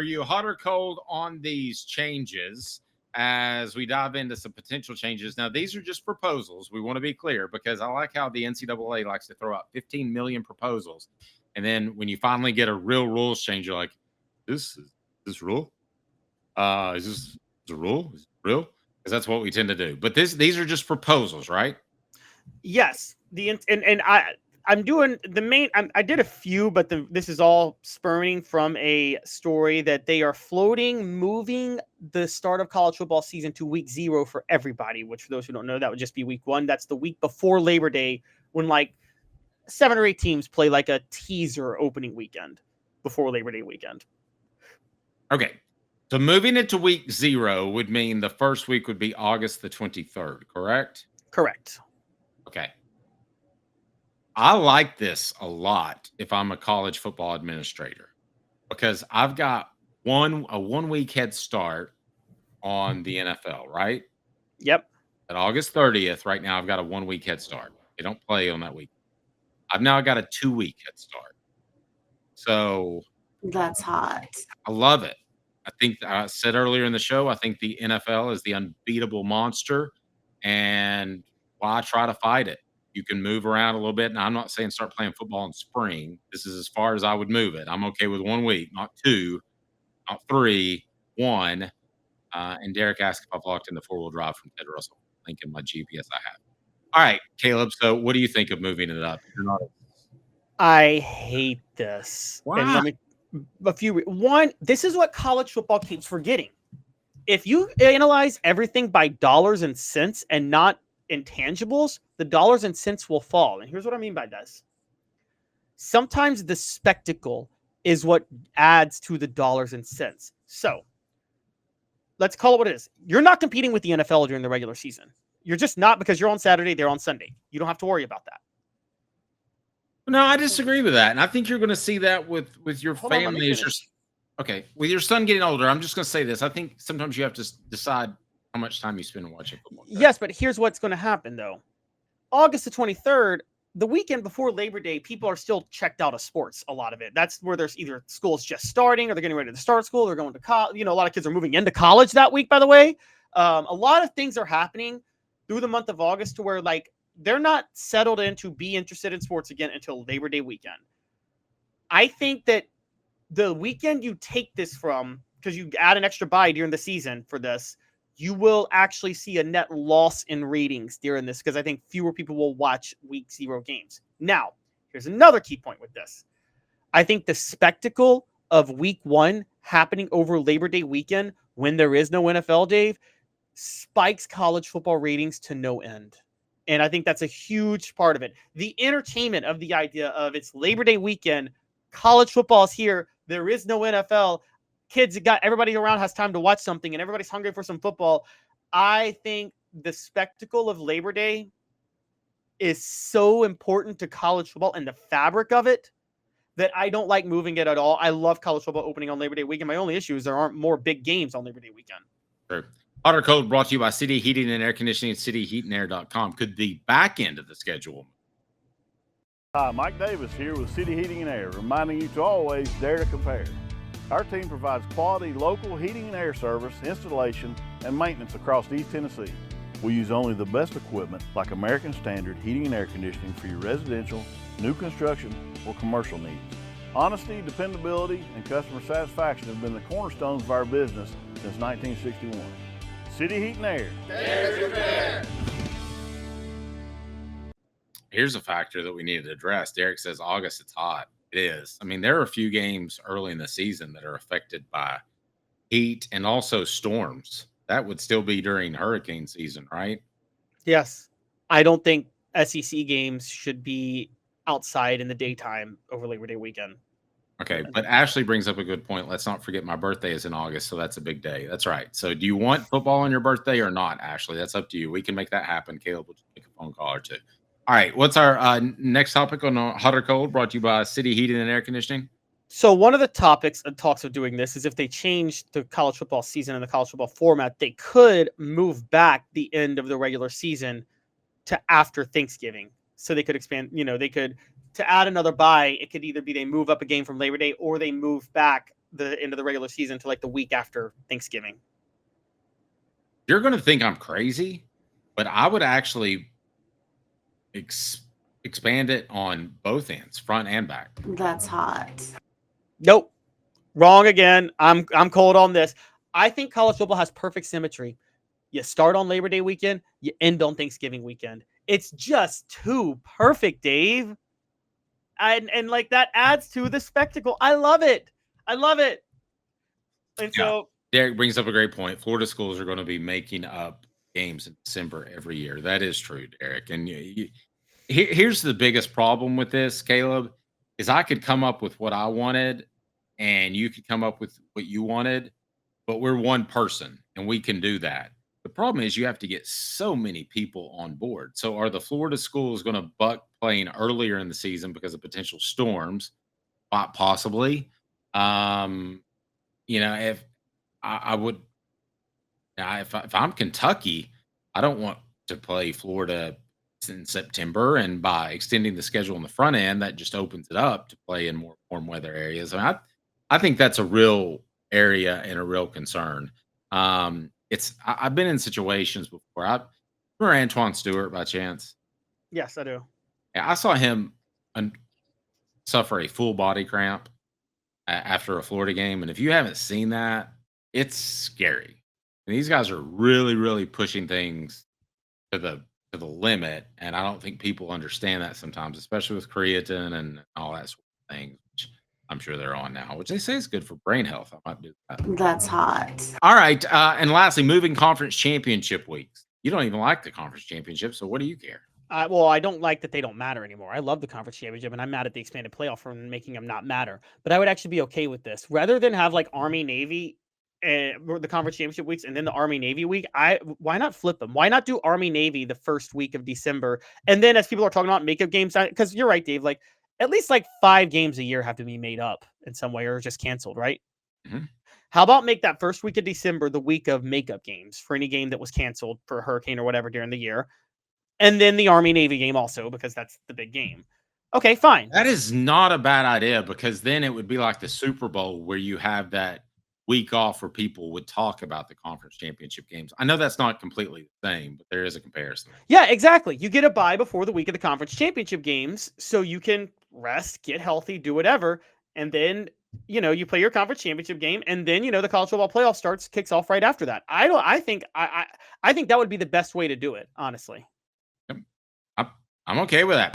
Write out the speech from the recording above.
you hot or cold on these changes as we dive into some potential changes? Now, these are just proposals. We want to be clear because I like how the NCAA likes to throw out 15 million proposals. And then when you finally get a real rules change, you're like, this rule? Is this a rule? Is it real? Because that's what we tend to do. But these are just proposals, right? Yes. I'm doing the main. I did a few, but this is all spurring from a story that they are moving the start of college football season to week 0 for everybody. Which, for those who don't know, that would just be week 1. That's the week before Labor Day, when like 7 or 8 teams play like a teaser opening weekend before Labor Day weekend. Okay, so moving it to week 0 would mean the first week would be August the 23rd, correct? Correct. Okay. I like this a lot if I'm a college football administrator because I've got a 1 week head start on the NFL, right? Yep. At August 30th, right now, I've got a 1 week head start. They don't play on that week. I've now got a 2 week head start. So that's hot. I love it. I think I said earlier in the show, I think the NFL is the unbeatable monster, and why try to fight it? You can move around a little bit. Now, I'm not saying start playing football in spring. This is as far as I would move it. I'm okay with 1 week, not 2, not 3, 1. And Derek asked if I've locked in the 4-wheel drive from Ted Russell. Link in my GPS I have. All right, Caleb. So what do you think of moving it up? I hate this. Why? And let me this is what college football keeps forgetting. If you analyze everything by dollars and cents and not intangibles, the dollars and cents will fall. And here's what I mean by this. Sometimes the spectacle is what adds to the dollars and cents. So let's call it what it is. You're not competing with the NFL during the regular season. You're just not, because you're on Saturday, they're on Sunday. You don't have to worry about that. No, I disagree with that. And I think you're going to see that with your family. Okay, with your son getting older, I'm just going to say this. I think sometimes you have to decide how much time you spend watching football. Yes, but here's what's going to happen, though. August the 23rd, the weekend before Labor Day, people are still checked out of sports, a lot of it. That's where there's either school's just starting or they're getting ready to start school. They're going to college. A lot of kids are moving into college that week, by the way. A lot of things are happening through the month of August to where, like, they're not settled in to be interested in sports again until Labor Day weekend. I think that the weekend you take this from, because you add an extra bye during the season for this, you will actually see a net loss in ratings during this, because I think fewer people will watch week 0 games. Now, here's another key point with this. I think the spectacle of week 1 happening over Labor Day weekend when there is no NFL, Dave, spikes college football ratings to no end. And I think that's a huge part of it. The entertainment of the idea of it's Labor Day weekend, college football is here, there is no NFL, everybody around has time to watch something, and everybody's hungry for some football. I think the spectacle of Labor Day is so important to college football and the fabric of it that I don't like moving it at all. I love college football opening on Labor Day weekend. My only issue is there aren't more big games on Labor Day weekend. Sure. Hot or cold brought to you by City Heating and Air Conditioning at cityheatandair.com. Could the back end of the schedule? Hi, Mike Davis here with City Heating and Air, reminding you to always dare to compare. Our team provides quality local heating and air service, installation, and maintenance across East Tennessee. We use only the best equipment like American Standard Heating and Air Conditioning for your residential, new construction, or commercial needs. Honesty, dependability, and customer satisfaction have been the cornerstones of our business since 1961. City Heat and Air. There's your bear. Here's a factor that we need to address. Derek says August, it's hot. It is. I mean, there are a few games early in the season that are affected by heat and also storms. That would still be during hurricane season, right? Yes. I don't think SEC games should be outside in the daytime over Labor Day weekend. Okay, but Ashley brings up a good point. Let's not forget my birthday is in August, so that's a big day. That's right. So do you want football on your birthday or not, Ashley? That's up to you. We can make that happen. Caleb will just make a phone call or two. All right, what's our next topic on Hot or Cold, brought to you by City Heating and Air Conditioning? So one of the topics and talks of doing this is if they change the college football season and the college football format, they could move back the end of the regular season to after Thanksgiving. So they could expand, they could, to add another bye, it could either be they move up a game from Labor Day or they move back the end of the regular season to like the week after Thanksgiving. You're going to think I'm crazy, but I would actually expand it on both ends, front and back. That's hot. Nope. Wrong again. I'm cold on this. I think college football has perfect symmetry. You start on Labor Day weekend, you end on Thanksgiving weekend. It's just too perfect, Dave. And like that adds to the spectacle. I love it. I love it. And so Derek brings up a great point. Florida schools are going to be making up games in December every year. That is true, Derek. And here's the biggest problem with this, Caleb, is I could come up with what I wanted and you could come up with what you wanted, but we're one person and we can do that. The problem is you have to get so many people on board. So are the Florida schools going to buck playing earlier in the season because of potential storms? Possibly. If I would, if I'm Kentucky, I don't want to play Florida in September, and by extending the schedule on the front end, that just opens it up to play in more warm weather areas. I think that's a real area and a real concern. I've been in situations before. I remember Antoine Stewart by chance. yes, I do. Yeah, I saw him suffer a full body cramp after a Florida game, and if you haven't seen that, it's scary. And these guys are really, really pushing things to the limit, and I don't think people understand that sometimes, especially with creatine and all that sort of thing, which I'm sure they're on now, which they say is good for brain health. I might do that. That's hot. All right, and lastly, moving conference championship weeks. You don't even like the conference championship, so what do you care? Well, I don't like that they don't matter anymore. I love the conference championship, and I'm mad at the expanded playoff for making them not matter. But I would actually be okay with this rather than have like Army Navy the conference championship weeks and then the Army Navy week. Why not flip them? Why not do Army Navy the first week of December, and then as people are talking about makeup games, because you're right, Dave. Like at least like 5 games a year have to be made up in some way or just canceled, right? Mm-hmm. How about make that first week of December the week of makeup games for any game that was canceled for a hurricane or whatever during the year? And then the Army Navy game also, because that's the big game. Okay, fine. That is not a bad idea, because then it would be like the Super Bowl where you have that week off where people would talk about the conference championship games. I know that's not completely the same, but there is a comparison. Yeah, exactly. You get a bye before the week of the conference championship games so you can rest, get healthy, do whatever. And then, you play your conference championship game, and then, the college football playoff kicks off right after that. I think that would be the best way to do it, honestly. I'm okay with that.